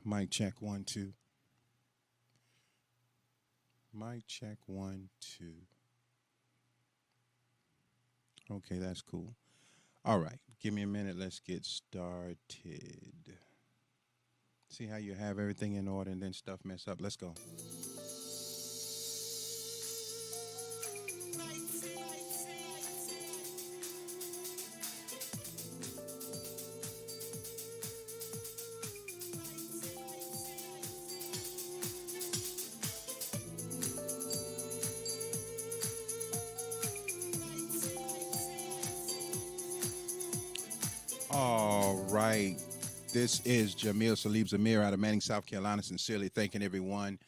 Mic check 1 2. Mic check 1 2. Okay, that's cool. All right, give me a minute. Let's get started. See how you have everything in order and then stuff mess up. Let's go. All right. This is Jamil Salib Zamir out of Manning, South Carolina. Sincerely thanking everyone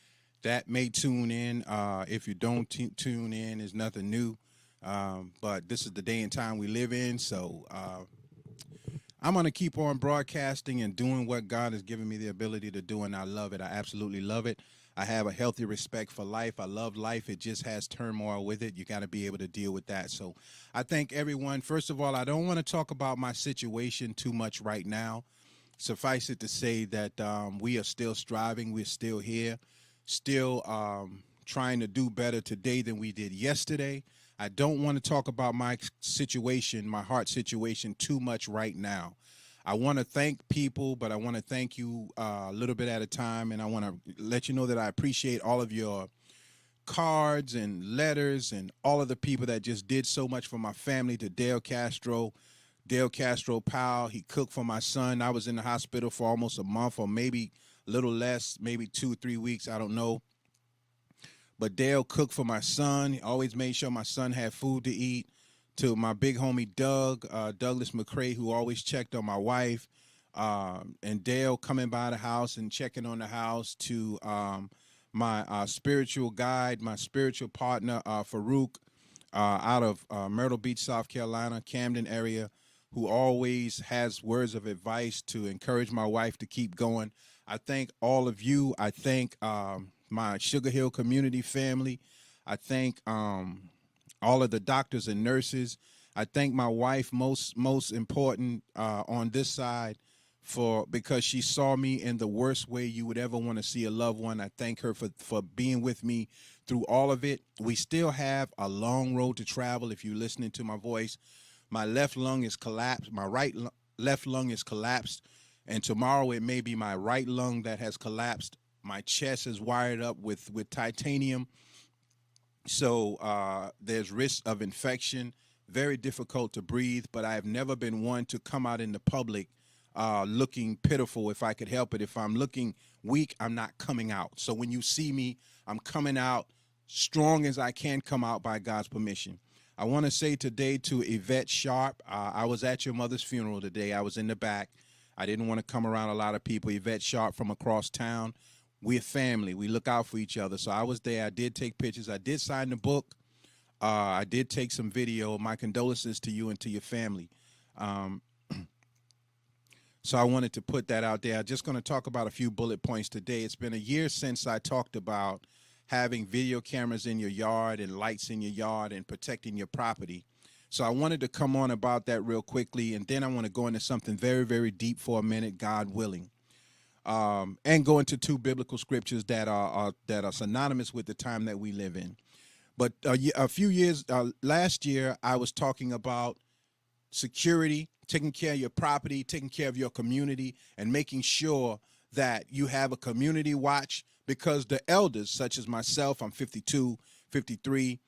that may tune in. If you don't tune in, it's nothing new. But this is the day and time we live in. So I'm going to keep on broadcasting and doing what God has given me the ability to do. And I love it. I absolutely love it. I have a healthy respect for life. I love life. It just has turmoil with it. You got to be able to deal with that. So I thank everyone. First of all, I don't want to talk about my situation too much right now. Suffice it to say that we are still striving. We're still here, still trying to do better today than we did yesterday. I don't want to talk about my situation, my heart situation, too much right now. I want to thank people, but I want to thank you a little bit at a time, and I want to let you know that I appreciate all of your cards and letters and all of the people that just did so much for my family. To Dale Castro Powell, he cooked for my son. I was in the hospital for almost a month, or maybe a little less, maybe 2 or 3 weeks, I don't know. But Dale cooked for my son. He always made sure my son had food to eat. To my big homie Douglas McCrae, who always checked on my wife, and Dale coming by the house and checking on the house. To my spiritual guide, my spiritual partner, Farouk, out of Myrtle Beach, South Carolina, Camden area, who always has words of advice to encourage my wife to keep going. I thank all of you. I thank my Sugar Hill community family. I thank all of the doctors and nurses. I thank my wife, most important on this side, because she saw me in the worst way you would ever want to see a loved one. I thank her for being with me through all of it. We still have a long road to travel. If you're listening to my voice, my left lung is collapsed. My left lung is collapsed, and tomorrow it may be my right lung that has collapsed. My chest is wired up with titanium. So there's risk of infection, very difficult to breathe, but I have never been one to come out in the public looking pitiful if I could help it. If I'm looking weak, I'm not coming out. So when you see me, I'm coming out strong as I can come out by God's permission. I want to say today to Yvette Sharp, I was at your mother's funeral today. I was in the back. I didn't want to come around a lot of people. Yvette Sharp from across town. We're family. We look out for each other. So I was there. I did take pictures. I did sign the book. I did take some video. My condolences to you and to your family. So I wanted to put that out there. I'm just going to talk about a few bullet points today. It's been a year since I talked about having video cameras in your yard and lights in your yard and protecting your property. So I wanted to come on about that real quickly, and then I want to go into something very, very deep for a minute, God willing. And go into 2 biblical scriptures that are synonymous with the time that we live in. But a few years, last year, I was talking about security, taking care of your property, taking care of your community, and making sure that you have a community watch, because the elders, such as myself, I'm 52, 53,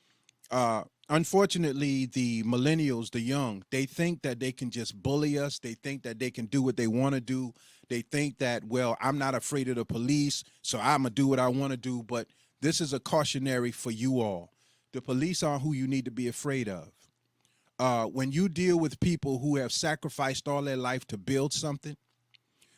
unfortunately, the millennials, the young, they think that they can just bully us. They think that they can do what they want to do. They think that, well, I'm not afraid of the police, so I'm going to do what I want to do. But this is a cautionary for you all. The police aren't who you need to be afraid of. When you deal with people who have sacrificed all their life to build something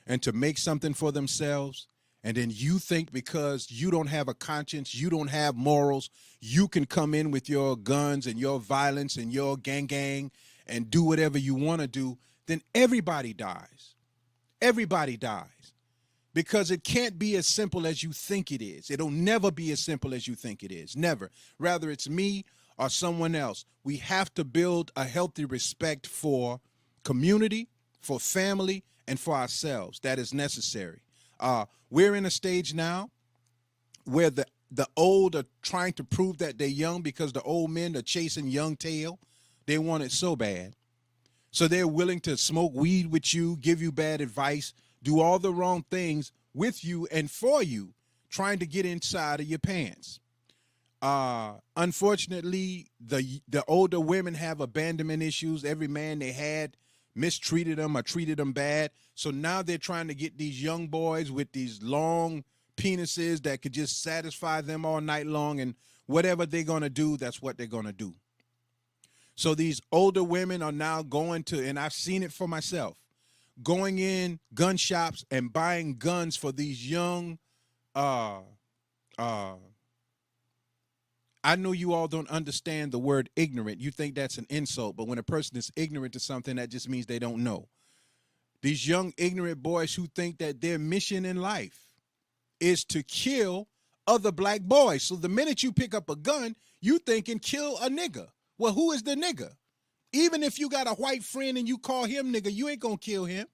and to make something for themselves, and then you think because you don't have a conscience, you don't have morals, you can come in with your guns and your violence and your gang and do whatever you want to do, then everybody dies. Everybody dies. Because it can't be as simple as you think it is. It'll never be as simple as you think it is. Never. Rather, it's me or someone else. We have to build a healthy respect for community, for family, and for ourselves. That is necessary. We're in a stage now where the old are trying to prove that they're young because the old men are chasing young tail. They want it so bad. So they're willing to smoke weed with you, give you bad advice, do all the wrong things with you and for you, trying to get inside of your pants. Unfortunately, the older women have abandonment issues. Every man they had mistreated them or treated them bad. So now they're trying to get these young boys with these long penises that could just satisfy them all night long, and whatever they're going to do, that's what they're going to do. So these older women are now going to, and I've seen it for myself, going in gun shops and buying guns for these young, I know you all don't understand the word ignorant. You think that's an insult, but when a person is ignorant to something, that just means they don't know. These young ignorant boys who think that their mission in life is to kill other black boys. So the minute you pick up a gun, you thinking kill a nigga. Well, who is the nigga? Even if you got a white friend and you call him nigga, you ain't gonna kill him.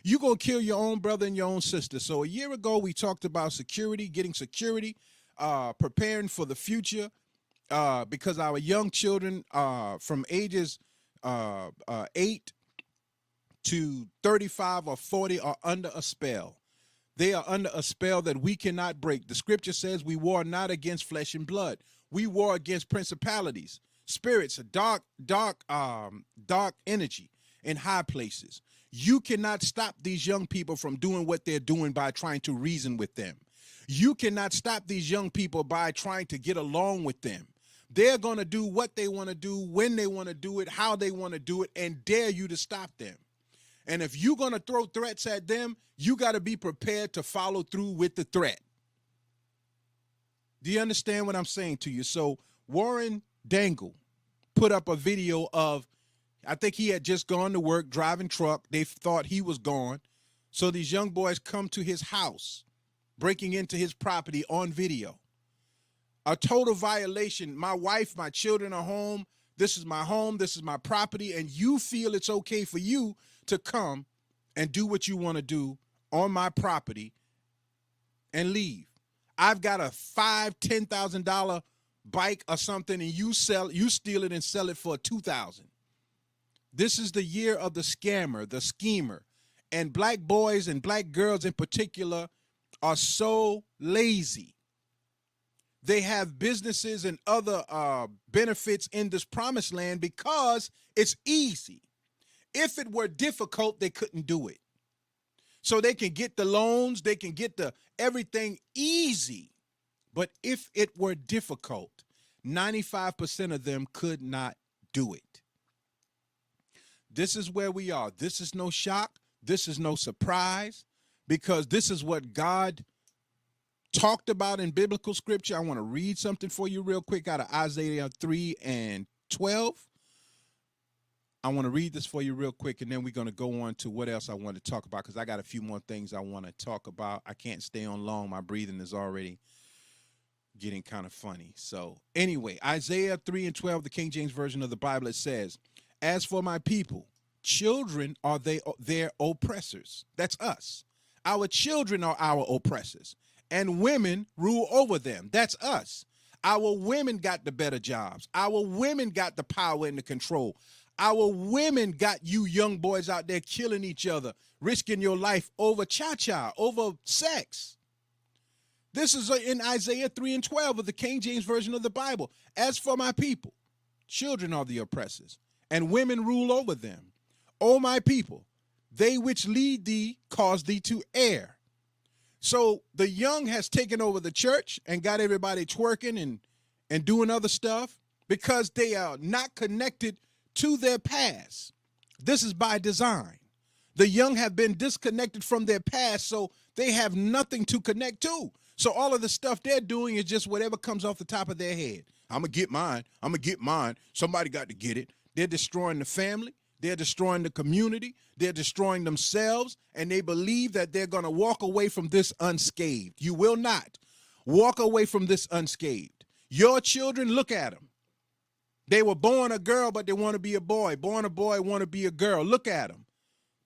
You gonna kill your own brother and your own sister. So a year ago, we talked about security, getting security, preparing for the future, because our young children from ages 8 to 35 or 40 are under a spell. They are under a spell that we cannot break. The scripture says we war not against flesh and blood. We war against principalities, spirits, dark energy in high places. You cannot stop these young people from doing what they're doing by trying to reason with them. You cannot stop these young people by trying to get along with them. They're going to do what they want to do, when they want to do it, how they want to do it, and dare you to stop them. And if you're going to throw threats at them, you got to be prepared to follow through with the threat. Do you understand what I'm saying to you? So Warren Dangle put up a video of, I think he had just gone to work driving truck. They thought he was gone. So these young boys come to his house, breaking into his property on video. A total violation. My wife, my children are home. This is my property. And you feel it's okay for you to come and do what you want to do on my property and leave. I've got a $5,000-$10,000 bike or something, and you steal it and sell it for $2,000. This is the year of the scammer, the schemer. And black boys and black girls in particular are so lazy. They have businesses and other benefits in this promised land because it's easy. If it were difficult, they couldn't do it. So they can get the loans, they can get the everything easy. But if it were difficult, 95% of them could not do it. This is where we are. This is no shock. This is no surprise, because this is what God talked about in biblical scripture. I want to read something for you real quick out of Isaiah 3:12. I want to read this for you real quick, and then we're going to go on to what else I want to talk about, because I got a few more things I want to talk about. I can't stay on long. My breathing is already getting kind of funny. So anyway, Isaiah 3:12, the King James Version of the Bible, it says, "As for my people, children are their oppressors." That's us. Our children are our oppressors, and women rule over them. That's us. Our women got the better jobs. Our women got the power and the control. Our women got you young boys out there killing each other, risking your life over cha-cha, over sex. This is in Isaiah 3:12 of the King James Version of the Bible. "As for my people, children are the oppressors, and women rule over them. O my people, they which lead thee cause thee to err." So the young has taken over the church and got everybody twerking and doing other stuff because they are not connected to their past. This is by design. The young have been disconnected from their past, so they have nothing to connect to. So all of the stuff they're doing is just whatever comes off the top of their head. I'm going to get mine. I'm going to get mine. Somebody got to get it. They're destroying the family. They're destroying the community. They're destroying themselves, and they believe that they're going to walk away from this unscathed. You will not walk away from this unscathed. Your children, look at them. They were born a girl, but they want to be a boy. Born a boy, want to be a girl. Look at them.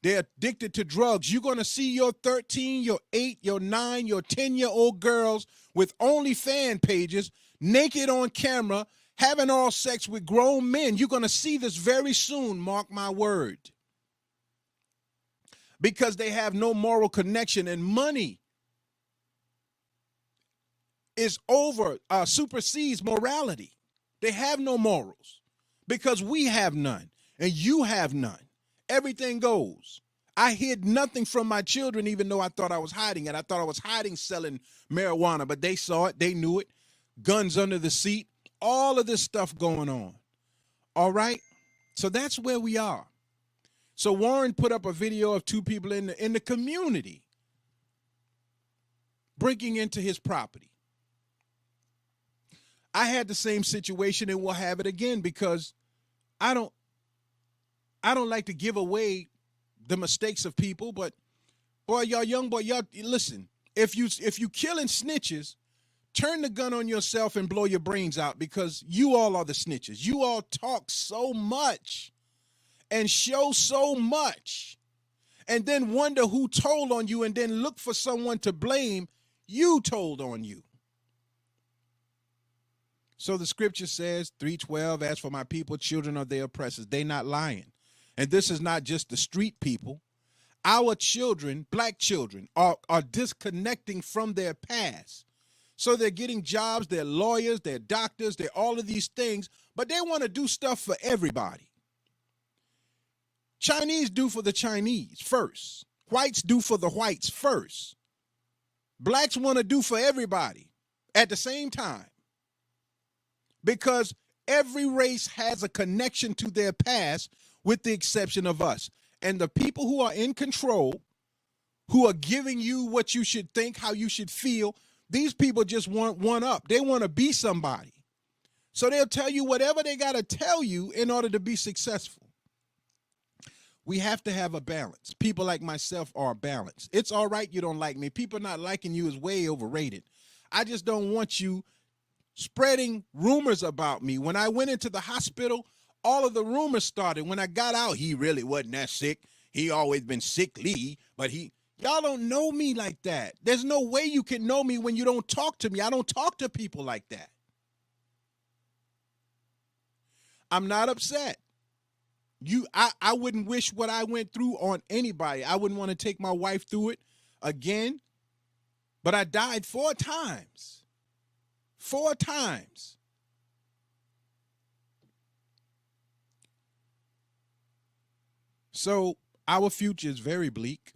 They're addicted to drugs. You're going to see your 13, your 8, your 9, your 10-year-old girls with OnlyFans pages, naked on camera, having oral sex with grown men. You're going to see this very soon, mark my word. Because they have no moral connection, and money is supersedes morality. They have no morals because we have none and you have none. Everything goes. I hid nothing from my children, even though I thought I was hiding it. I thought I was hiding selling marijuana, but they saw it. They knew it. Guns under the seat. All of this stuff going on. All right? So that's where we are. So Warren put up a video of two people in the community breaking into his property. I had the same situation and will have it again because I don't like to give away the mistakes of people, but boy, y'all listen. If you killing snitches, turn the gun on yourself and blow your brains out because you all are the snitches. You all talk so much and show so much and then wonder who told on you and then look for someone to blame. You told on you. So the scripture says, 3:12, as for my people, children of their oppressors. They not lying. And this is not just the street people. Our children, black children, are disconnecting from their past. So they're getting jobs, they're lawyers, they're doctors, they're all of these things, but they want to do stuff for everybody. Chinese do for the Chinese first. Whites do for the whites first. Blacks want to do for everybody at the same time. Because every race has a connection to their past with the exception of us. And the people who are in control, who are giving you what you should think, how you should feel, these people just want one up. They want to be somebody. So they'll tell you whatever they got to tell you in order to be successful. We have to have a balance. People like myself are balanced. It's all right you don't like me. People not liking you is way overrated. I just don't want you spreading rumors about me. When I went into the hospital, all of the rumors started. When I got out, he really wasn't that sick. He always been sickly, but y'all don't know me like that. There's no way you can know me when you don't talk to me. I don't talk to people like that. I'm not upset. I wouldn't wish what I went through on anybody. I wouldn't want to take my wife through it again, but I died 4 times. 4 times. So our future is very bleak.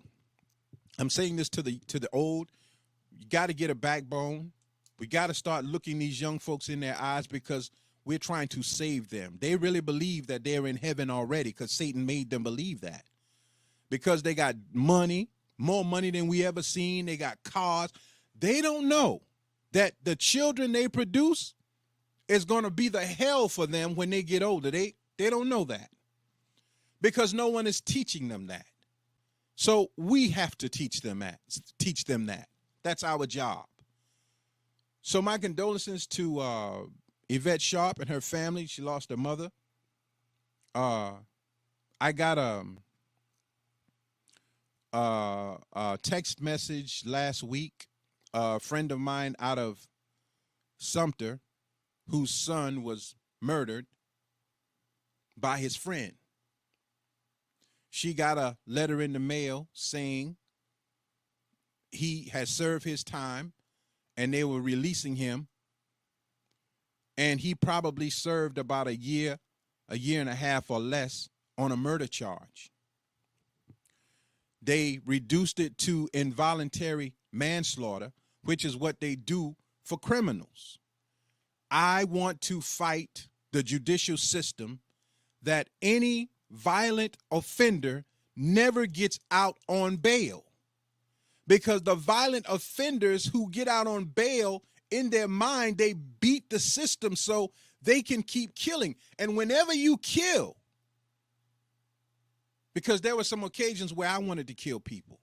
I'm saying this to the old. You got to get a backbone. We got to start looking these young folks in their eyes because we're trying to save them. They really believe that they're in heaven already because Satan made them believe that. Because they got money, more money than we ever seen. They got cars. They don't know that the children they produce is going to be the hell for them when they get older. They don't know that because no one is teaching them that. So we have to teach them that. That's our job. So my condolences to Yvette Sharp and her family. She lost her mother. I got a text message last week. A friend of mine out of Sumter, whose son was murdered by his friend. She got a letter in the mail saying he had served his time and they were releasing him. And he probably served about a year and a half or less on a murder charge. They reduced it to involuntary manslaughter, which is what they do for criminals. I want to fight the judicial system that any violent offender never gets out on bail. Because the violent offenders who get out on bail, in their mind, they beat the system so they can keep killing. And whenever you kill, because there were some occasions where I wanted to kill people,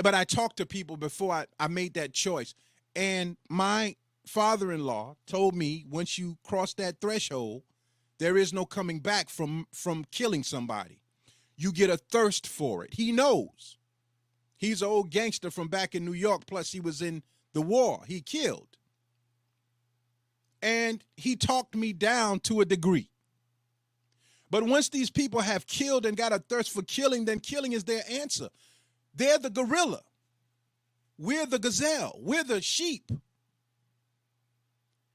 but I talked to people before I made that choice. And my father-in-law told me, once you cross that threshold, there is no coming back from killing somebody. you get a thirst for it. He knows. He's an old gangster from back in New York, plus he was in the war. He killed. And he talked me down to a degree. But once these people have killed and got a thirst for killing, then killing is their answer. They're the gorilla. We're the gazelle. We're the sheep.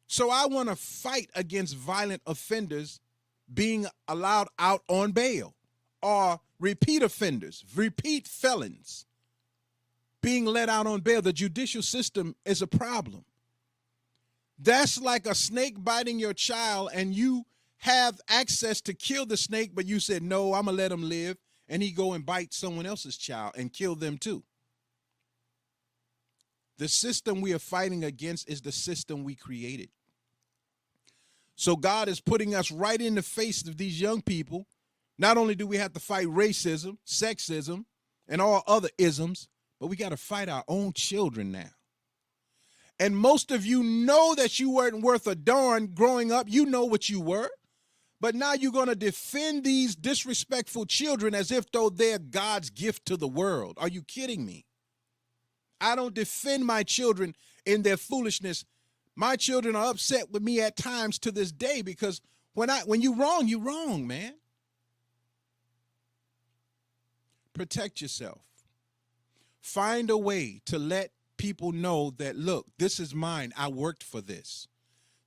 So I want to fight against violent offenders being allowed out on bail, or repeat offenders, repeat felons being let out on bail. The judicial system is a problem. That's like a snake biting your child, and you have access to kill the snake, but you said, no, I'm going to let him live, and he go and bite someone else's child and kill them too. The system we are fighting against is the system we created. So God is putting us right in the face of these young people. Not only do we have to fight racism, sexism, and all other isms, but we got to fight our own children now. And most of you know that you weren't worth a darn growing up. You know what you were. But now you're going to defend these disrespectful children as if though they're God's gift to the world. Are you kidding me? I don't defend my children in their foolishness. My children are upset with me at times to this day, because when you're wrong, man. Protect yourself. Find a way to let people know that, look, this is mine. I worked for this.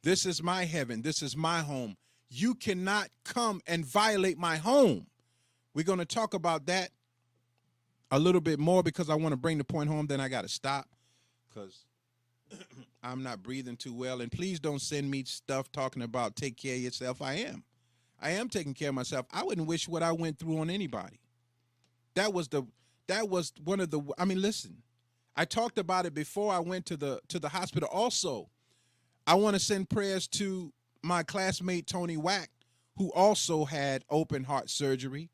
This is my heaven. This is my home. You cannot come and violate my home. We're going to talk about that a little bit more, because I want to bring the point home. Then I got to stop because I'm not breathing too well. And please don't send me stuff talking about take care of yourself. I am taking care of myself. I wouldn't wish what I went through on anybody. That was one of the, I mean, listen, I talked about it before I went to the hospital. Also, I want to send prayers to my classmate, Tony Wack, who also had open heart surgery.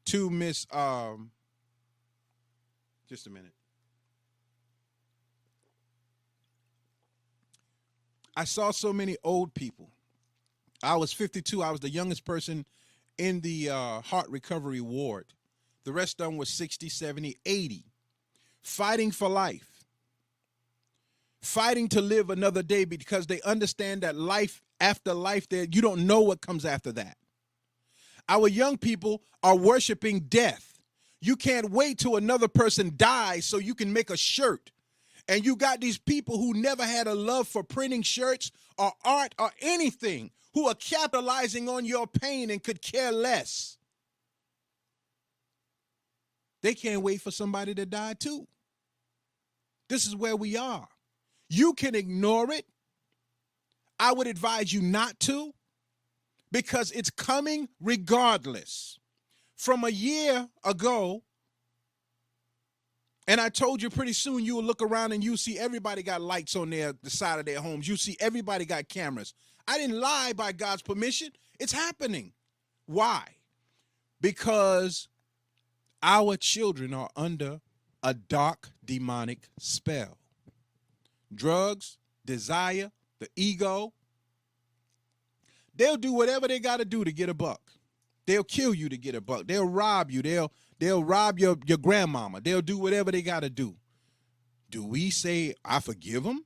To Miss, just a minute. I saw so many old people. I was 52. I was the youngest person in the heart recovery ward. The rest of them was 60, 70, 80, fighting for life. Fighting to live another day, because they understand that life after life, you don't know what comes after that. Our young people are worshiping death. You can't wait till another person dies so you can make a shirt. And you got these people who never had a love for printing shirts or art or anything, who are capitalizing on your pain and could care less. They can't wait for somebody to die too. This is where we are. You can ignore it. I would advise you not to, because it's coming regardless. From a year ago, and I told you pretty soon you will look around and you see everybody got lights on the side of their homes. You see everybody got cameras. I didn't lie by God's permission. It's happening. Why? Because our children are under a dark demonic spell. Drugs, desire, the ego. They'll do whatever they got to do to get a buck. They'll kill you to get a buck. They'll rob you. They'll rob your grandmama. They'll do whatever they got to do. Do we say, I forgive them?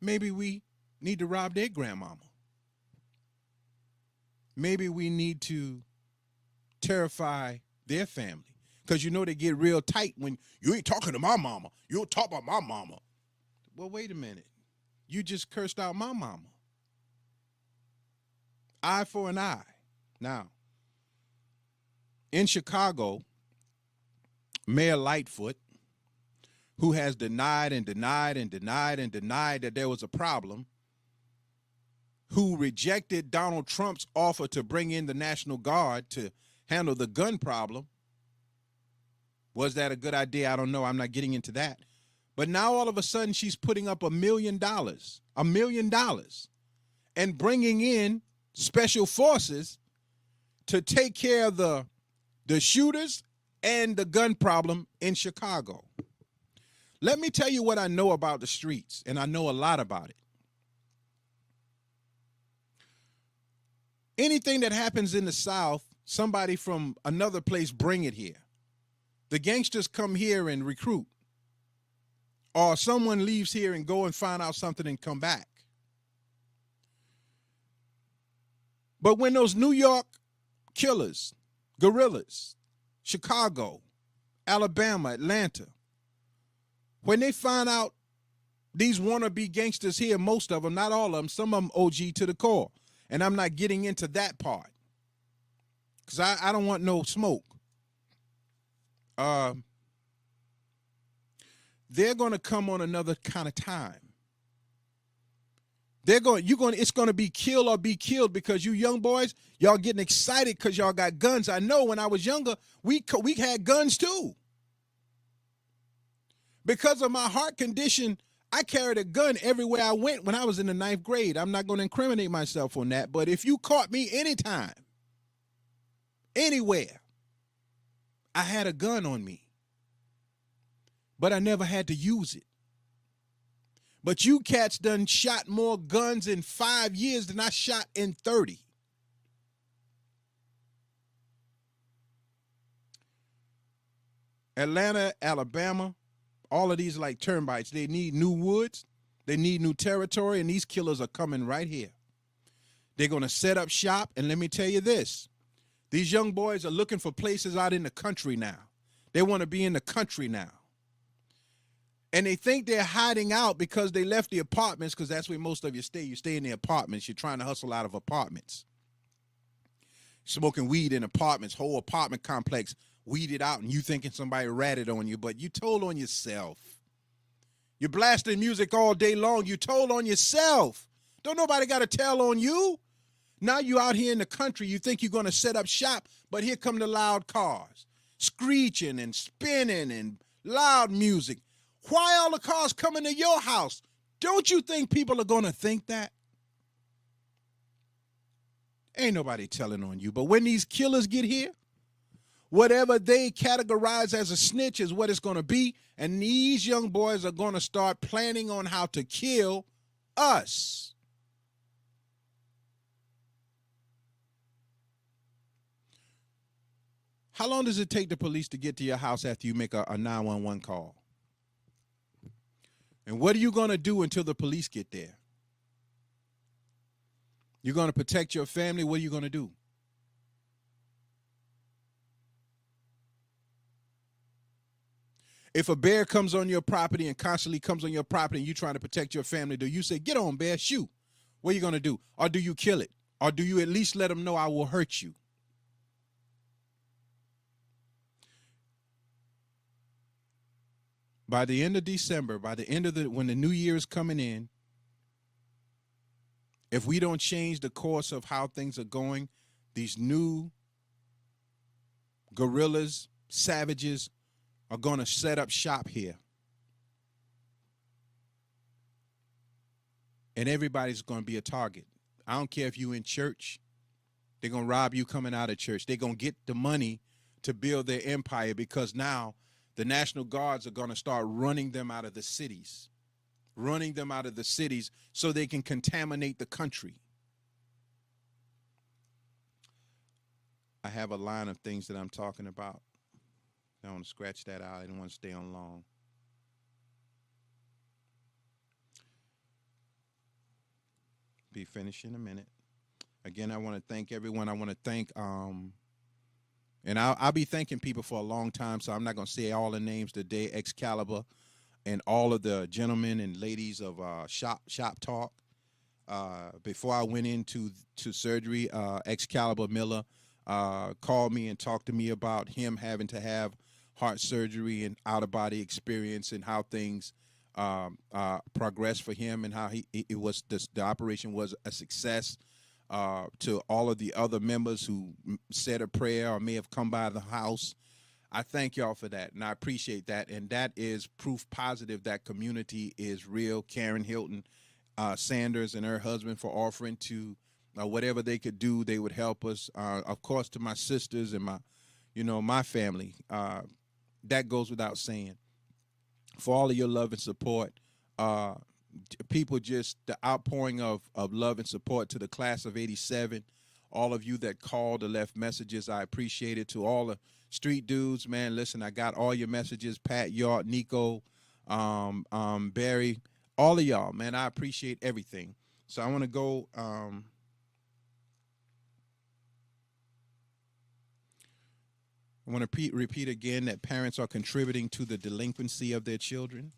Maybe we need to rob their grandmama. Maybe we need to terrify their family. Because you know they get real tight when you ain't talking to my mama. You don't talk about my mama. Well, wait a minute. You just cursed out my mama. Eye for an eye. Now, in Chicago, Mayor Lightfoot, who has denied that there was a problem, who rejected Donald Trump's offer to bring in the National Guard to handle the gun problem. Was that a good idea? I don't know. I'm not getting into that. But now all of a sudden she's putting up $1 million, and bringing in special forces to take care of the shooters and the gun problem in Chicago. Let me tell you what I know about the streets, and I know a lot about it. Anything that happens in the South, somebody from another place bring it here. The gangsters come here and recruit. Or someone leaves here and go and find out something and come back. But when those New York killers, guerrillas, Chicago, Alabama, Atlanta, when they find out these wannabe gangsters here, most of them, not all of them, some of them OG to the core. And I'm not getting into that part because I don't want no smoke. They're going to come on another kind of time. It's going to be kill or be killed because you young boys, y'all getting excited because y'all got guns. I know when I was younger, we had guns too. Because of my heart condition, I carried a gun everywhere I went when I was in the 9th grade. I'm not going to incriminate myself on that, but if you caught me anytime, anywhere, I had a gun on me. But I never had to use it. But you cats done shot more guns in 5 years than I shot in 30. Atlanta, Alabama, all of these like termites. They need new woods. They need new territory, and these killers are coming right here. They're going to set up shop, and let me tell you this. These young boys are looking for places out in the country now. They want to be in the country now. And they think they're hiding out because they left the apartments, because that's where most of you stay. You stay in the apartments. You're trying to hustle out of apartments. Smoking weed in apartments, whole apartment complex, weeded out, and you thinking somebody ratted on you, but you told on yourself. You're blasting music all day long. You told on yourself. Don't nobody got to tell on you. Now you out here in the country. You think you're going to set up shop, but here come the loud cars, screeching and spinning and loud music. Why all the cars coming to your house? Don't you think people are going to think that? Ain't nobody telling on you. But when these killers get here, whatever they categorize as a snitch is what it's going to be. And these young boys are going to start planning on how to kill us. How long does it take the police to get to your house after you make a 911 call? And what are you going to do until the police get there? You're going to protect your family? What are you going to do? If a bear comes on your property and constantly comes on your property and you're trying to protect your family, do you say, get on, bear, shoot? What are you going to do? Or do you kill it? Or do you at least let them know I will hurt you? By the end of December, by the end of when the new year is coming in, if we don't change the course of how things are going, these new guerrillas, savages, are going to set up shop here. And everybody's going to be a target. I don't care if you're in church. They're going to rob you coming out of church. They're going to get the money to build their empire because now the National Guards are going to start running them out of the cities. Running them out of the cities so they can contaminate the country. I have a line of things that I'm talking about. I want to scratch that out. I don't want to stay on long. Be finished in a minute. Again, I want to thank everyone. I want to thank, and I'll be thanking people for a long time, so I'm not going to say all the names today, Excalibur, and all of the gentlemen and ladies of Shop Talk. Before I went into surgery, Excalibur Miller called me and talked to me about him having to have heart surgery and out-of-body experience and how things progressed for him and how the operation was a success. To all of the other members who said a prayer or may have come by the house, I thank y'all for that, and I appreciate that. And that is proof positive that community is real. Karen Hilton Sanders and her husband for offering to whatever they could do, they would help us. Of course, to my sisters and my family, that goes without saying. For all of your love and support, people, just the outpouring of love and support to the class of '87, All of you that called or left messages, I appreciate it. To all the street dudes, man, listen, I got all your messages. Pat, Yard, Nico, Barry, all of y'all, man, I appreciate everything. So I want to go. I want to repeat again that parents are contributing to the delinquency of their children.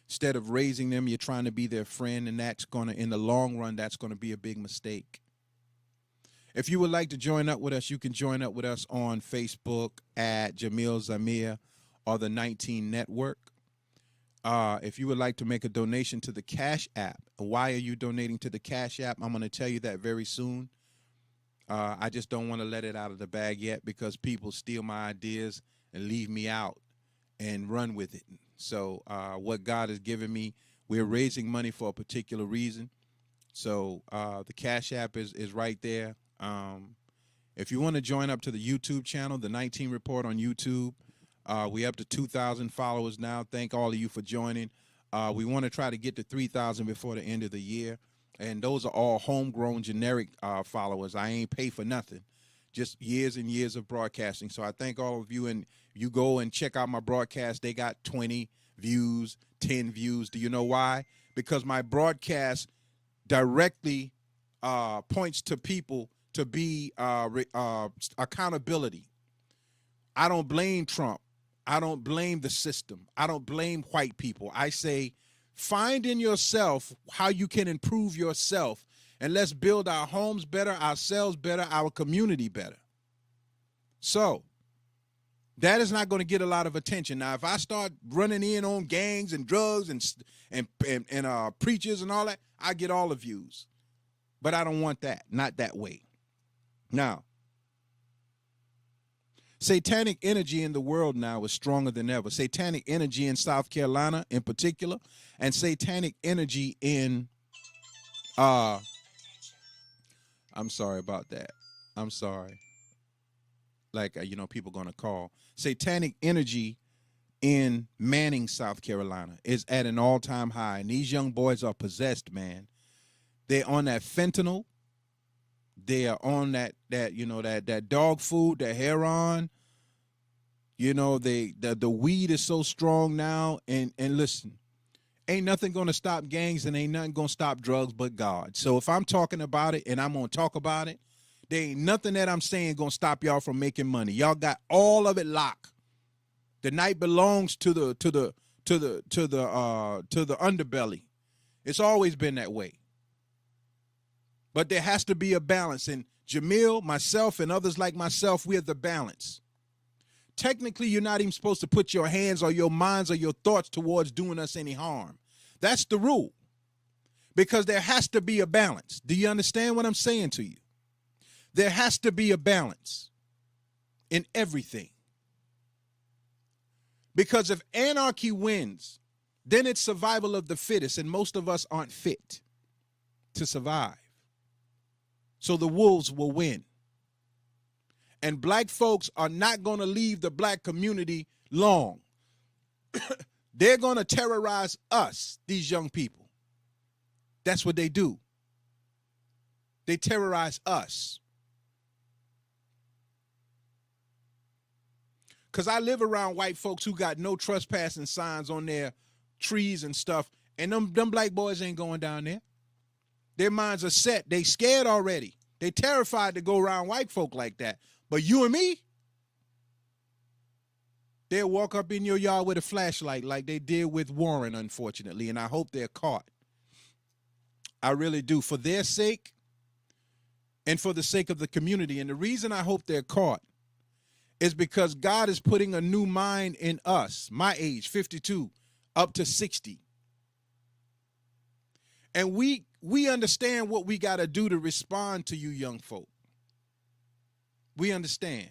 Instead of raising them, you're trying to be their friend, and that's going to, in the long run, that's going to be a big mistake. If you would like to join up with us, you can join up with us on Facebook at Jamil Zamir or the 19 Network. If you would like to make a donation to the Cash App, why are you donating to the Cash App? I'm going to tell you that very soon. I just don't want to let it out of the bag yet because people steal my ideas and leave me out and run with it. So what God has given me, we're raising money for a particular reason. So the Cash App is right there. If you want to join up to the YouTube channel, the 19 Report on YouTube, we're up to 2,000 followers now. Thank all of you for joining. We want to try to get to 3,000 before the end of the year. And those are all homegrown generic followers. I ain't pay for nothing, just years and years of broadcasting. So I thank all of you. And you go and check out my broadcast. They got 20 views, 10 views. Do you know why? Because my broadcast directly points to people to be accountability. I don't blame Trump. I don't blame the system. I don't blame white people. I say, find in yourself how you can improve yourself, and let's build our homes better, ourselves better, our community better. So that is not going to get a lot of attention. Now, if I start running in on gangs and drugs and preachers and all that, I get all the views. But I don't want that, not that way. Now, satanic energy in the world now is stronger than ever. Satanic energy in South Carolina in particular, and satanic energy in, I'm sorry about that. I'm sorry. Like, people going to call. Satanic energy in Manning, South Carolina is at an all-time high. And these young boys are possessed, man. They're on that fentanyl. They are on that dog food, that heroin. The weed is so strong now. And listen, ain't nothing going to stop gangs and ain't nothing going to stop drugs but God. So if I'm talking about it and I'm going to talk about it, there ain't nothing that I'm saying going to stop y'all from making money. Y'all got all of it locked. The night belongs to the underbelly. It's always been that way. But there has to be a balance. And Jamil, myself, and others like myself, we're the balance. Technically, you're not even supposed to put your hands or your minds or your thoughts towards doing us any harm. That's the rule. Because there has to be a balance. Do you understand what I'm saying to you? There has to be a balance in everything. Because if anarchy wins, then it's survival of the fittest, and most of us aren't fit to survive. So the wolves will win. And black folks are not going to leave the black community long. They're going to terrorize us, these young people. That's what they do. They terrorize us. Because I live around white folks who got no trespassing signs on their trees and stuff, and them black boys ain't going down there. Their minds are set. They scared already. They terrified to go around white folk like that. But you and me, they'll walk up in your yard with a flashlight like they did with Warren, unfortunately, and I hope they're caught. I really do, for their sake and for the sake of the community. And the reason I hope they're caught is because God is putting a new mind in us, my age, 52, up to 60. And we understand what we got to do to respond to you young folk. We understand.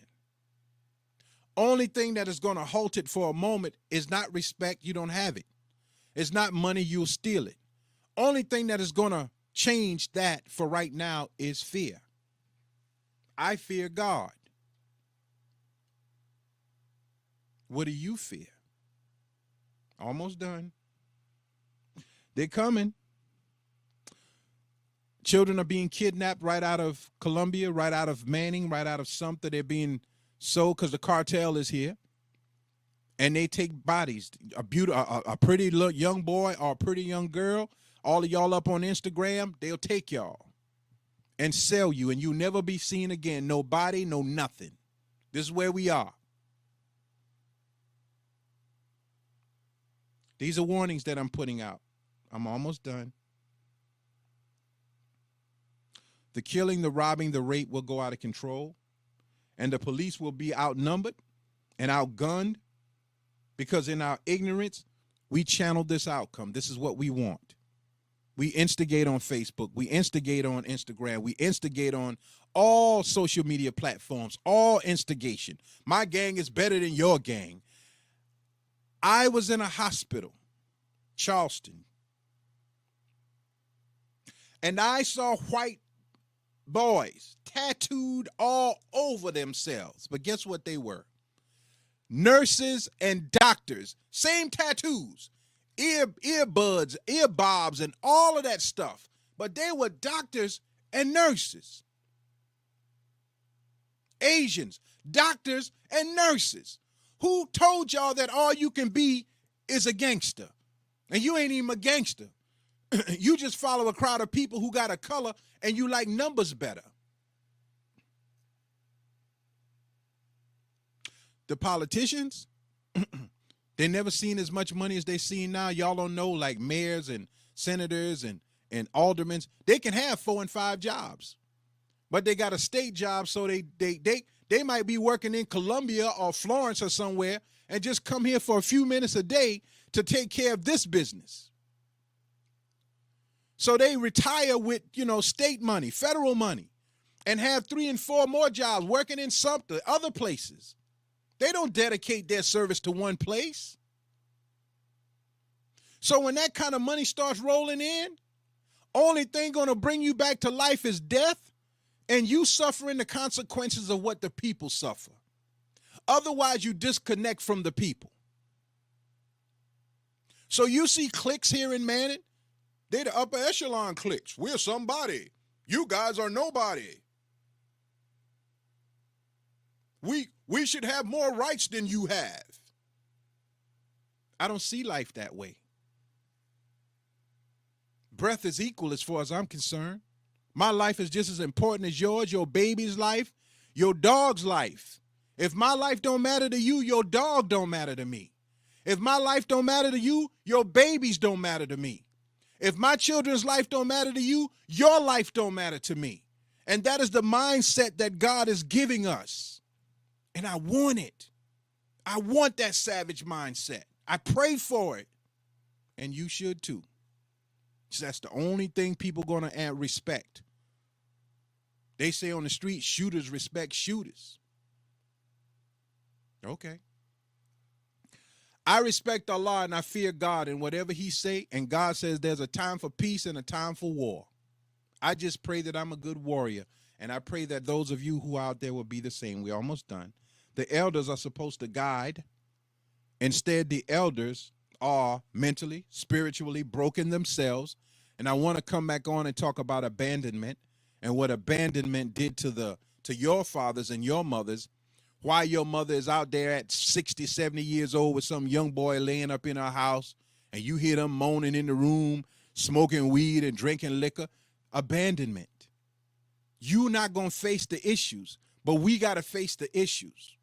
Only thing that is going to halt it for a moment is not respect. You don't have it. It's not money. You'll steal it. Only thing that is going to change that for right now is fear. I fear God. What do you fear? Almost done. They're coming. Children are being kidnapped right out of Colombia, right out of Manning, right out of Sumter. They're being sold because the cartel is here. And they take bodies. A pretty young boy or a pretty young girl, all of y'all up on Instagram, they'll take y'all and sell you, and you'll never be seen again. No body, no nothing. This is where we are. These are warnings that I'm putting out. I'm almost done. The killing, the robbing, the rape will go out of control, and the police will be outnumbered and outgunned because in our ignorance, we channeled this outcome. This is what we want. We instigate on Facebook. We instigate on Instagram. We instigate on all social media platforms, all instigation. My gang is better than your gang. I was in a hospital, Charleston, and I saw white boys tattooed all over themselves. But guess what they were? Nurses and doctors, same tattoos, earbuds, earbobs, and all of that stuff. But they were doctors and nurses. Asians, doctors and nurses. Who told y'all that all you can be is a gangster? And you ain't even a gangster. You just follow a crowd of people who got a color and you like numbers better. The politicians, they never seen as much money as they seen now. Y'all don't know, like mayors and senators and aldermen, they can have 4 and 5 jobs, but they got a state job, so they might be working in Columbia or Florence or somewhere and just come here for a few minutes a day to take care of this business. So they retire with, state money, federal money, and have 3 and 4 more jobs working in Sumter, other places. They don't dedicate their service to one place. So when that kind of money starts rolling in, only thing going to bring you back to life is death, and you suffering the consequences of what the people suffer. Otherwise, you disconnect from the people. So you see cliques here in Manning. They're the upper echelon cliques. We're somebody. You guys are nobody. We should have more rights than you have. I don't see life that way. Breath is equal as far as I'm concerned. My life is just as important as yours, your baby's life, your dog's life. If my life don't matter to you, your dog don't matter to me. If my life don't matter to you, your babies don't matter to me. If my children's life don't matter to you, your life don't matter to me. And that is the mindset that God is giving us. And I want it. I want that savage mindset. I pray for it. And you should too. So that's the only thing people going to respect. They say on the street, shooters respect shooters. Okay. I respect Allah and I fear God and whatever he say, and God says there's a time for peace and a time for war. I just pray that I'm a good warrior, and I pray that those of you who are out there will be the same. We're almost done. The elders are supposed to guide. Instead, the elders are mentally, spiritually broken themselves, and I want to come back on and talk about abandonment and what abandonment did to your fathers and your mothers. Why your mother is out there at 60, 70 years old with some young boy laying up in her house, and you hear them moaning in the room, smoking weed and drinking liquor. Abandonment. You're not going to face the issues, but we got to face the issues.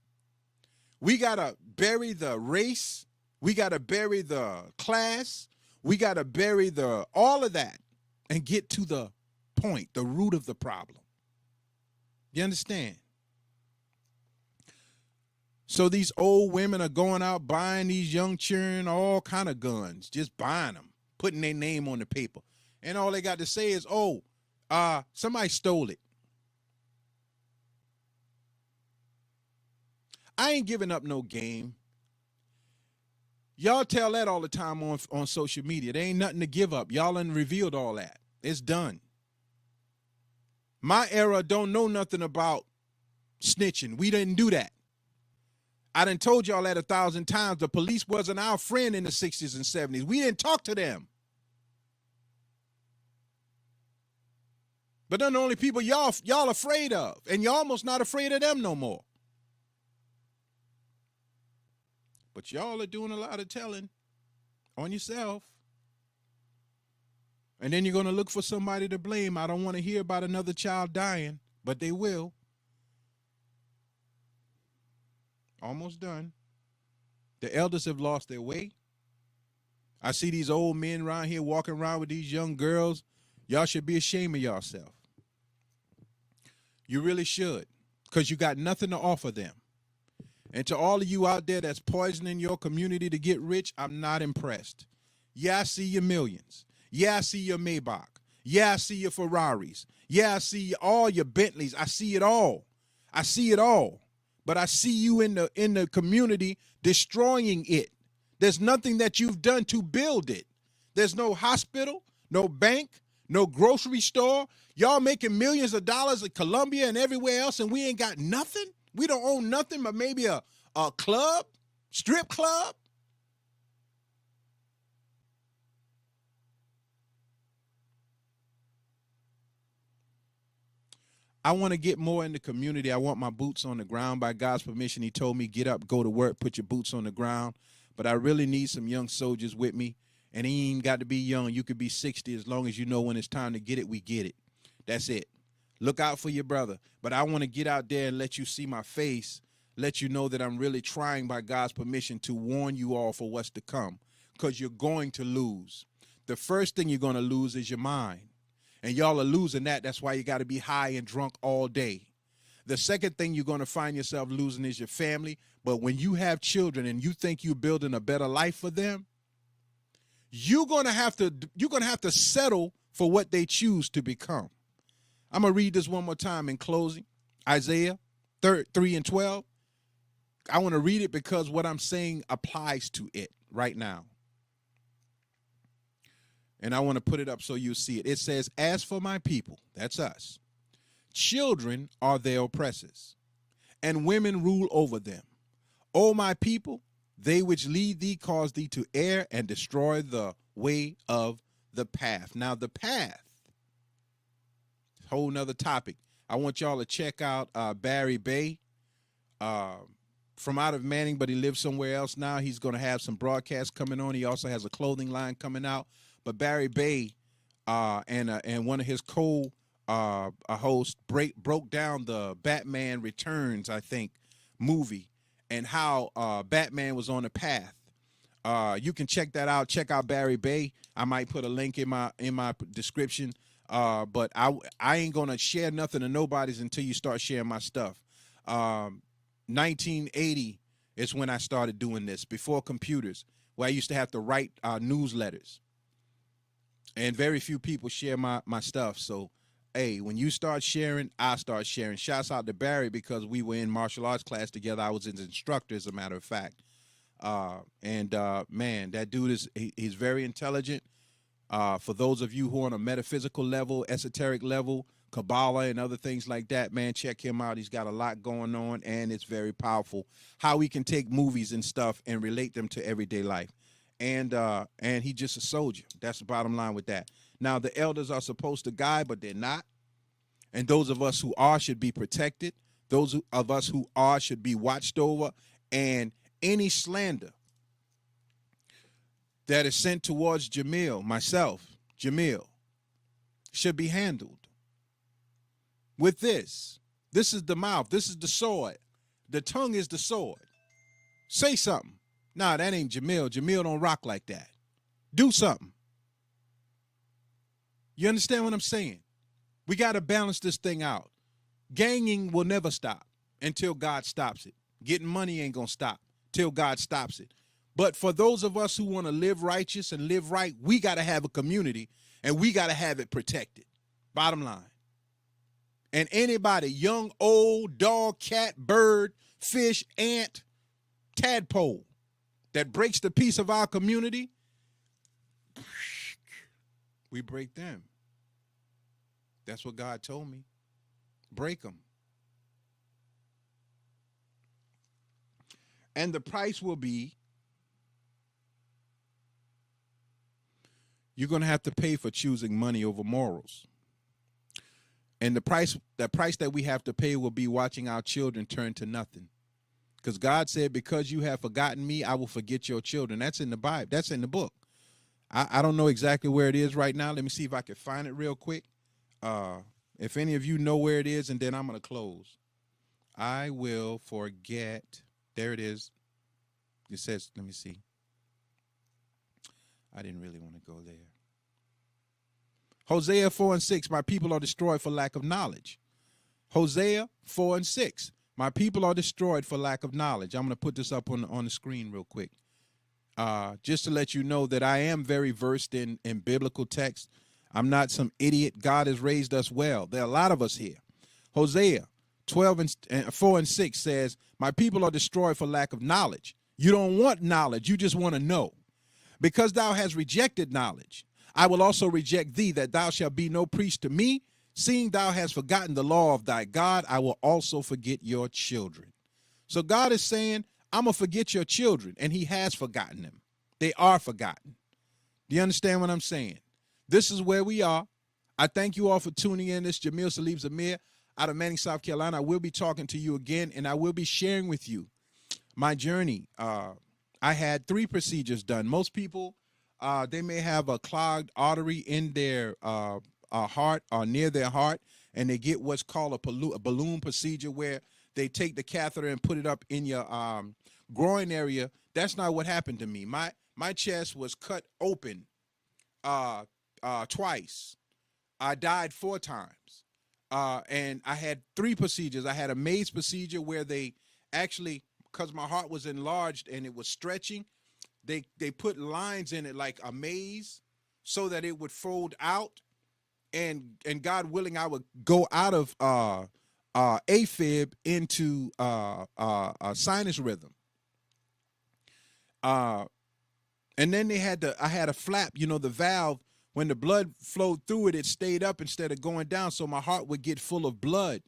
We got to bury the race. We got to bury the class. We got to bury all of that and get to the point, the root of the problem. You understand? So these old women are going out buying these young children all kind of guns, just buying them, putting their name on the paper. And all they got to say is, somebody stole it. I ain't giving up no game. Y'all tell that all the time on social media. There ain't nothing to give up. Y'all done revealed all that. It's done. My era don't know nothing about snitching. We didn't do that. I done told y'all that 1,000 times. The police wasn't our friend in the 60s and 70s. We didn't talk to them. But they're the only people y'all afraid of, and you're almost not afraid of them no more. But y'all are doing a lot of telling on yourself. And then you're going to look for somebody to blame. I don't want to hear about another child dying, but they will. Almost done. The elders have lost their way. I see these old men around here walking around with these young girls. Y'all should be ashamed of yourself. You really should, because you got nothing to offer them. And to all of you out there that's poisoning your community to get rich, I'm not impressed. Yeah, I see your millions. Yeah, I see your Maybach. Yeah, I see your Ferraris. Yeah, I see all your Bentleys. I see it all. I see it all. But I see you in the community destroying it. There's nothing that you've done to build it. There's no hospital, no bank, no grocery store. Y'all making millions of dollars in Colombia and everywhere else, and we ain't got nothing? We don't own nothing but maybe a club, strip club. I want to get more in the community. I want my boots on the ground. By God's permission, he told me, get up, go to work, put your boots on the ground. But I really need some young soldiers with me. And he ain't got to be young. You could be 60 as long as you know when it's time to get it, we get it. That's it. Look out for your brother. But I want to get out there and let you see my face, let you know that I'm really trying by God's permission to warn you all for what's to come, because you're going to lose. The first thing you're going to lose is your mind. And y'all are losing that. That's why you got to be high and drunk all day. The second thing you're going to find yourself losing is your family. But when you have children and you think you're building a better life for them, you're going to have to settle for what they choose to become. I'm going to read this one more time in closing. Isaiah 3:12. I want to read it because what I'm saying applies to it right now. And I want to put it up so you see it. It says, as for my people, that's us, children are their oppressors, and women rule over them. O my people, they which lead thee cause thee to err and destroy the way of the path. Now the path, whole nother topic. I want y'all to check out Barry Bay from out of Manning, but he lives somewhere else now. He's going to have some broadcasts coming on. He also has a clothing line coming out. But Barry Bay and one of his co-hosts broke down the Batman Returns, I think, movie, and how Batman was on a path. You can check that out. Check out Barry Bay. I might put a link in my description. But I ain't gonna share nothing to nobody's until you start sharing my stuff. 1980 is when I started doing this, before computers, where I used to have to write newsletters. And very few people share my stuff. So, hey, when you start sharing, I start sharing. Shouts out to Barry because we were in martial arts class together. I was his instructor, as a matter of fact. Man, that dude he's very intelligent. For those of you who are on a metaphysical level, esoteric level, Kabbalah and other things like that, man, check him out. He's got a lot going on, and it's very powerful how he can take movies and stuff and relate them to everyday life. And he's just a soldier. That's the bottom line with that. Now, the elders are supposed to guide, but they're not. And those of us who are should be protected. Those of us who are should be watched over. And any slander that is sent towards myself, Jamil, should be handled with this. This is the mouth. This is the sword. The tongue is the sword. Say something. Nah, that ain't Jamil. Jamil don't rock like that. Do something. You understand what I'm saying? We got to balance this thing out. Ganging will never stop until God stops it. Getting money ain't going to stop till God stops it. But for those of us who want to live righteous and live right, we got to have a community, and we got to have it protected. Bottom line. And anybody, young, old, dog, cat, bird, fish, ant, tadpole, that breaks the peace of our community, we break them. That's what God told me. Break them. And the price will be, you're going to have to pay for choosing money over morals. And the price that we have to pay will be watching our children turn to nothing. Because God said, because you have forgotten me, I will forget your children. That's in the Bible. That's in the book. I don't know exactly where it is right now. Let me see if I can find it real quick. If any of you know where it is, and then I'm going to close. I will forget. There it is. It says, let me see. I didn't really want to go there. Hosea 4:6, my people are destroyed for lack of knowledge. Hosea 4:6, my people are destroyed for lack of knowledge. I'm going to put this up on the screen real quick. Just to let you know that I am very versed in biblical text. I'm not some idiot. God has raised us well. There are a lot of us here. Hosea 4:6 says, my people are destroyed for lack of knowledge. You don't want knowledge. You just want to know. Because thou hast rejected knowledge, I will also reject thee, that thou shalt be no priest to me. Seeing thou hast forgotten the law of thy God, I will also forget your children. So God is saying, I'm going to forget your children, and he has forgotten them. They are forgotten. Do you understand what I'm saying? This is where we are. I thank you all for tuning in. This is Jamil Salib Zamir out of Manning, South Carolina. I will be talking to you again, and I will be sharing with you my journey. I had 3 procedures done. Most people, they may have a clogged artery in their heart or near their heart, and they get what's called a balloon procedure, where they take the catheter and put it up in your groin area. That's not what happened to me. My chest was cut open twice. I died 4 times. And I had 3 procedures. I had a maze procedure where they actually, because my heart was enlarged and it was stretching, they put lines in it like a maze so that it would fold out. And God willing, I would go out of AFib into sinus rhythm. And then I had a flap, the valve, when the blood flowed through it, it stayed up instead of going down. So my heart would get full of blood,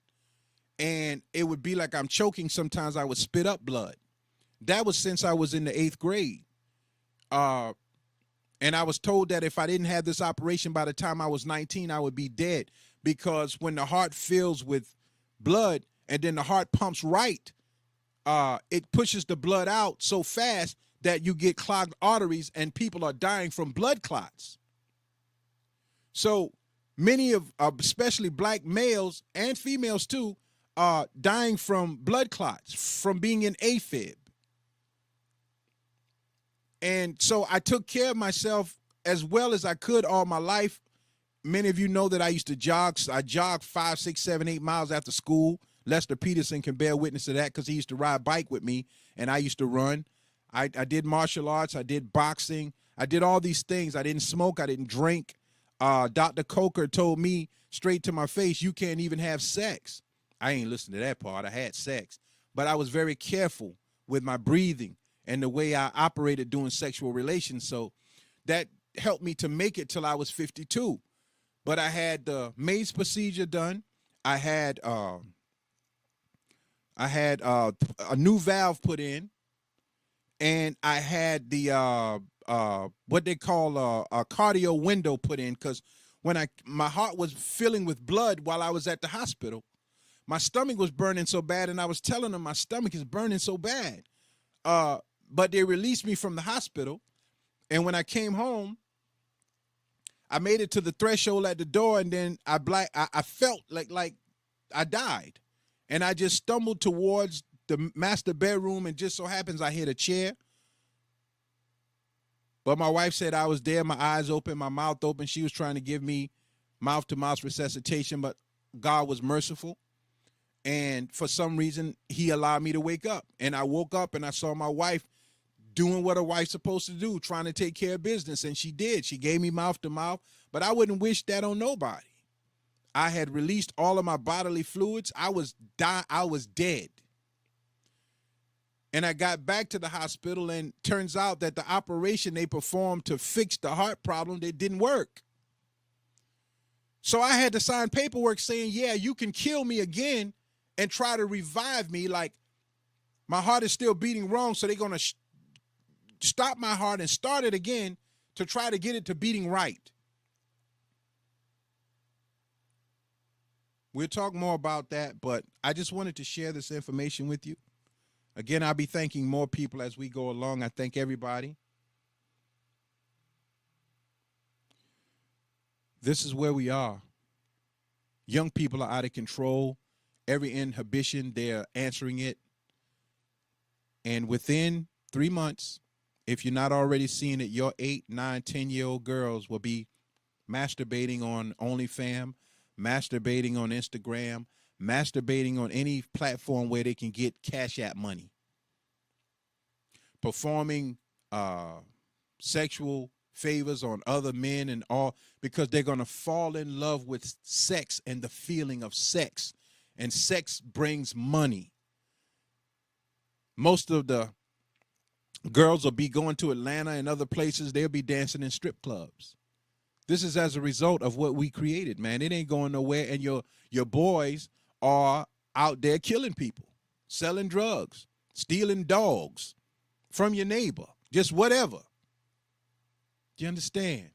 and it would be like I'm choking. Sometimes I would spit up blood. That was since I was in the 8th grade. And I was told that if I didn't have this operation by the time I was 19, I would be dead, because when the heart fills with blood and then the heart pumps right, it pushes the blood out so fast that you get clogged arteries, and people are dying from blood clots. So many of, especially black males and females too, are dying from blood clots, from being in AFib. And so I took care of myself as well as I could all my life. Many of you know that I used to jog. I jogged 5, 6, 7, 8 miles after school. Lester Peterson can bear witness to that, because he used to ride bike with me and I used to run. I did martial arts. I did boxing. I did all these things. I didn't smoke. I didn't drink. Dr. Coker told me straight to my face, you can't even have sex. I ain't listened to that part. I had sex. But I was very careful with my breathing and the way I operated doing sexual relations. So that helped me to make it till I was 52. But I had the maze procedure done. I had a new valve put in, and I had the what they call a cardio window put in, because when my heart was filling with blood while I was at the hospital, my stomach was burning so bad, and I was telling them my stomach is burning so bad. But they released me from the hospital, and when I came home, I made it to the threshold at the door, and then I felt like I died, and I just stumbled towards the master bedroom, and just so happens I hit a chair. But my wife said I was there, my eyes open, my mouth open. She was trying to give me mouth-to-mouth resuscitation, but God was merciful. And for some reason, he allowed me to wake up. And I woke up and I saw my wife doing what a wife's supposed to do, trying to take care of business. And she did. She gave me mouth-to-mouth, but I wouldn't wish that on nobody. I had released all of my bodily fluids. I was dead. And I got back to the hospital, and turns out that the operation they performed to fix the heart problem, it didn't work. So I had to sign paperwork saying, yeah, you can kill me again and try to revive me. Like, my heart is still beating wrong, so they're going to stop my heart and start it again to try to get it to beating right. We'll talk more about that, but I just wanted to share this information with you. Again, I'll be thanking more people as we go along. I thank everybody. This is where we are. Young people are out of control. Every inhibition, they're answering it. And within 3 months, if you're not already seeing it, your 8, 9, 10-year-old girls will be masturbating on OnlyFans, masturbating on Instagram, masturbating on any platform where they can get Cash App money, performing sexual favors on other men and all, because they're going to fall in love with sex and the feeling of sex. And sex brings money. Most of the girls will be going to Atlanta and other places. They'll be dancing in strip clubs. This is as a result of what we created, man. It ain't going nowhere. And your boys are out there killing people, selling drugs, stealing dogs from your neighbor, just whatever. Do you understand?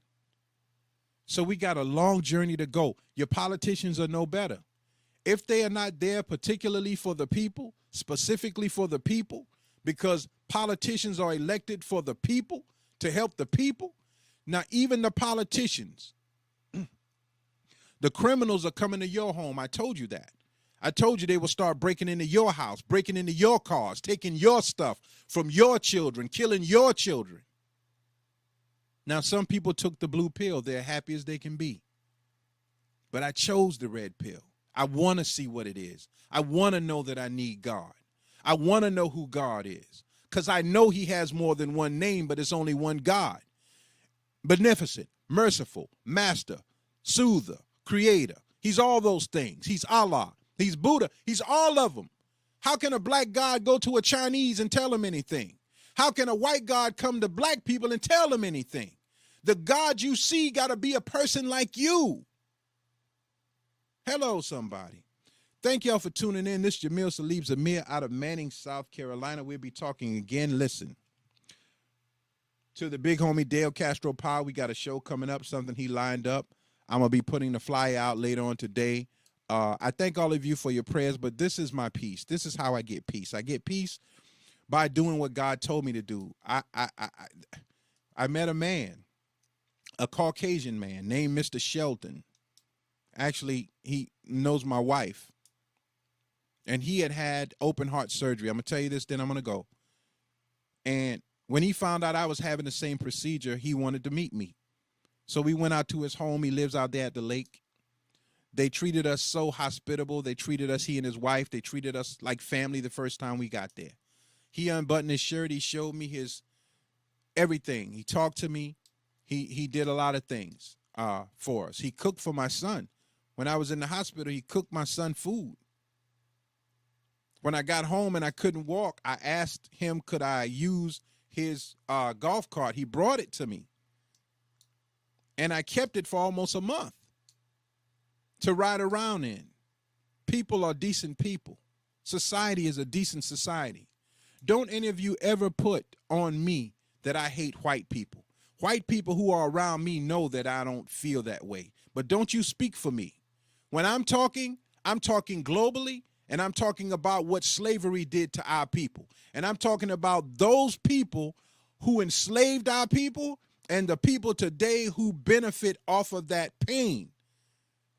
So we got a long journey to go. Your politicians are no better. If they are not there particularly for the people, specifically for the people, because politicians are elected for the people, to help the people. Now, even the politicians, the criminals are coming to your home. I told you that. I told you they will start breaking into your house, breaking into your cars, taking your stuff from your children, killing your children. Now, some people took the blue pill. They're happy as they can be. But I chose the red pill. I want to see what it is. I want to know that I need God. I want to know who God is, because I know he has more than one name, but it's only one God. Beneficent, merciful, master, soother, creator. He's all those things. He's Allah. He's Buddha. He's all of them. How can a black God go to a Chinese and tell him anything? How can a white God come to black people and tell them anything? The God you see got to be a person like you. Hello, somebody. Thank y'all for tuning in. This is Jamil Salib Zamir out of Manning, South Carolina. We'll be talking again. Listen to the big homie Dale Castro Powell. We got a show coming up, something he lined up. I'm going to be putting the flyer out later on today. I thank all of you for your prayers, but this is my peace. This is how I get peace. I get peace by doing what God told me to do. I met a man, a Caucasian man named Mr. Shelton. Actually, he knows my wife. And he had open heart surgery. I'm going to tell you this, then I'm going to go. And when he found out I was having the same procedure, he wanted to meet me. So we went out to his home. He lives out there at the lake. They treated us so hospitable. They treated us, he and his wife, they treated us like family the first time we got there. He unbuttoned his shirt. He showed me his everything. He talked to me. He did a lot of things for us. He cooked for my son. When I was in the hospital, he cooked my son food. When I got home and I couldn't walk, I asked him, could I use his golf cart? He brought it to me. And I kept it for almost a month to ride around in. People are decent people. Society is a decent society. Don't any of you ever put on me that I hate white people. White people who are around me know that I don't feel that way. But don't you speak for me. When I'm talking globally, and I'm talking about what slavery did to our people. And I'm talking about those people who enslaved our people and the people today who benefit off of that pain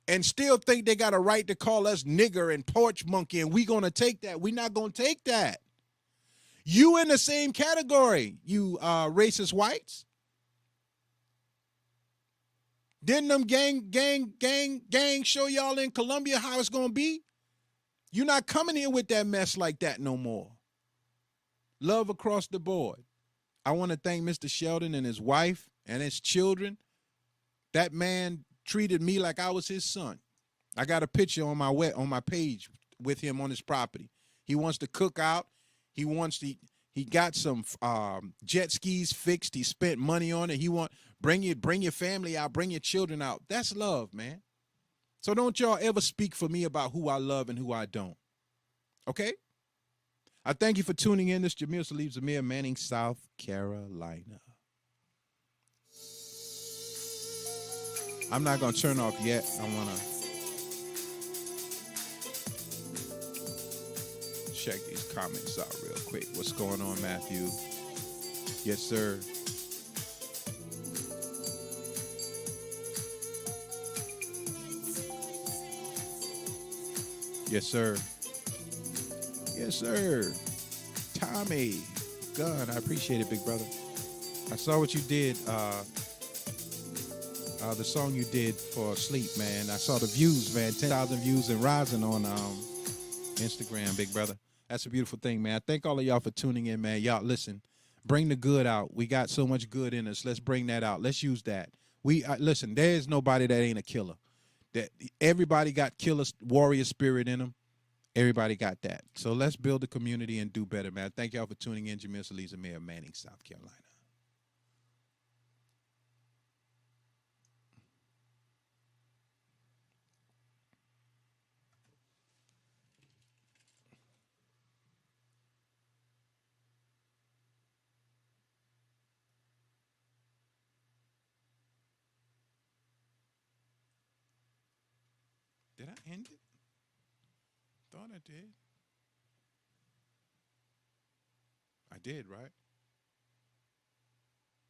and still think they got a right to call us nigger and porch monkey, and we going to take that. We're not going to take that. You in the same category, you racist whites. Didn't them gang show y'all in Colombia how it's going to be? You're not coming here with that mess like that no more. Love across the board. I want to thank Mr. Sheldon and his wife and his children. That man treated me like I was his son. I got a picture on my page with him on his property. He wants to cook out. He got some jet skis fixed. He spent money on it. He bring your family out, bring your children out. That's love, man. So don't y'all ever speak for me about who I love and who I don't. Okay? I thank you for tuning in. This is Jamil Salib Zamir, Manning, South Carolina. I'm not going to turn off yet. I want to check these comments out real quick. What's going on, Matthew? Yes, sir. Yes, sir. Yes, sir. Tommy Gunn, I appreciate it, big brother. I saw what you did. The song you did for Sleep, man. I saw the views, man. 10,000 views and rising on Instagram, big brother. That's a beautiful thing, man. I thank all of y'all for tuning in, man. Y'all, listen, bring the good out. We got so much good in us. Let's bring that out. Let's use that. Listen, there is nobody that ain't a killer. That everybody got killer warrior spirit in them. Everybody got that. So let's build a community and do better, man. Thank y'all for tuning in. Jamil Salih Zamir, Manning, South Carolina. Did I end it? Thought I did. I did, right?